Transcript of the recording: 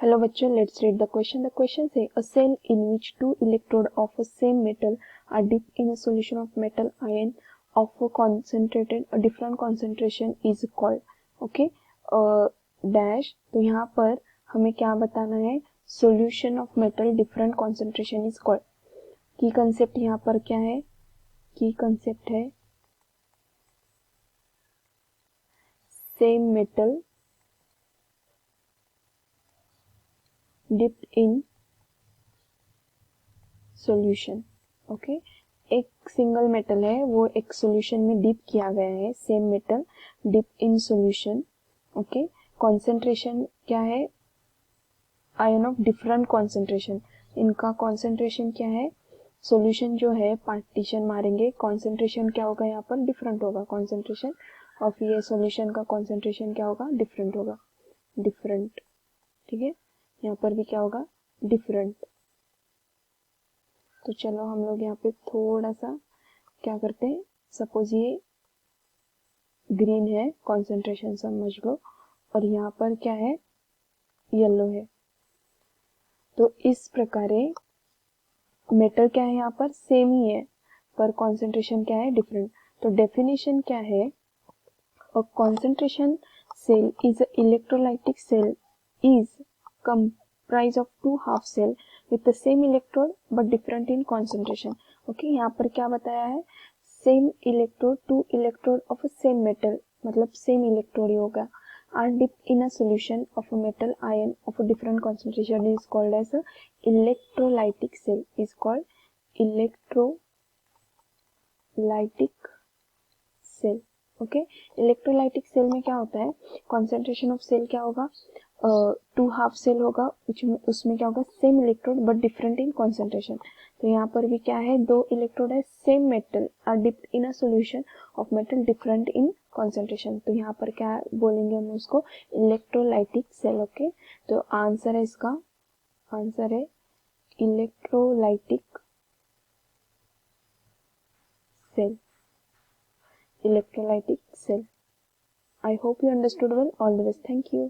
Hello बच्चों, let's read the question. The question से a cell in which two electrode of a same metal are dipped in a solution of metal ion of a different concentration is called. Okay, dash. तो यहाँ पर हमें क्या बताना है? Solution of metal different concentration is called. Key concept यहाँ पर क्या है? की कंसेप्ट है same metal dipped in solution. Okay, एक सिंगल मेटल है, वो एक सॉल्यूशन में डिप किया गया है. Same metal dip in solution. Okay, concentration क्या है? Ion of different concentration. इनका कॉन्सेंट्रेशन क्या है? सॉल्यूशन जो है पार्टीशन मारेंगे, कॉन्सेंट्रेशन क्या होगा यहाँ पर? डिफरेंट होगा. कॉन्सेंट्रेशन ऑफ ये सॉल्यूशन का कॉन्सेंट्रेशन क्या होगा? डिफरेंट होगा. डिफरेंट. ठीक है, यहाँ पर भी क्या होगा? डिफरेंट. तो चलो हम लोग यहाँ पे थोड़ा सा क्या करते हैं. सपोज ये ग्रीन है, कॉन्सेंट्रेशन समझ लो, और यहाँ पर क्या है? येलो है. तो इस प्रकार मेटल क्या है? यहाँ पर सेम ही है, पर कॉन्सेंट्रेशन क्या है? डिफरेंट. तो डेफिनेशन क्या है? A concentration cell is a electrolytic cell is comprised of two half cell with the same electrode but different in concentration. Okay, यहाँ पर क्या बताया है? Same electrode, two electrode of a same metal, मतलब same electrode ही होगा, are dipped in a solution of a metal ion of a different concentration is called as a electrolytic cell. Is called electrolytic cell. Okay, electrolytic cell में क्या होता है? Concentration of cell क्या होगा? To half cell होगा, उसमें क्या होगा? Same electrode but different in concentration. तो यहाँ पर भी क्या है? दो इलेक्ट्रोड है, same metal are dipped in a solution of metal different in concentration. तो यहाँ पर क्या बोलेंगे हम उसको? Electrolytic cell. ओके, तो आंसर है इसका, आंसर है electrolytic cell. Electrolytic cell. I hope you understood well. All the best. Thank you.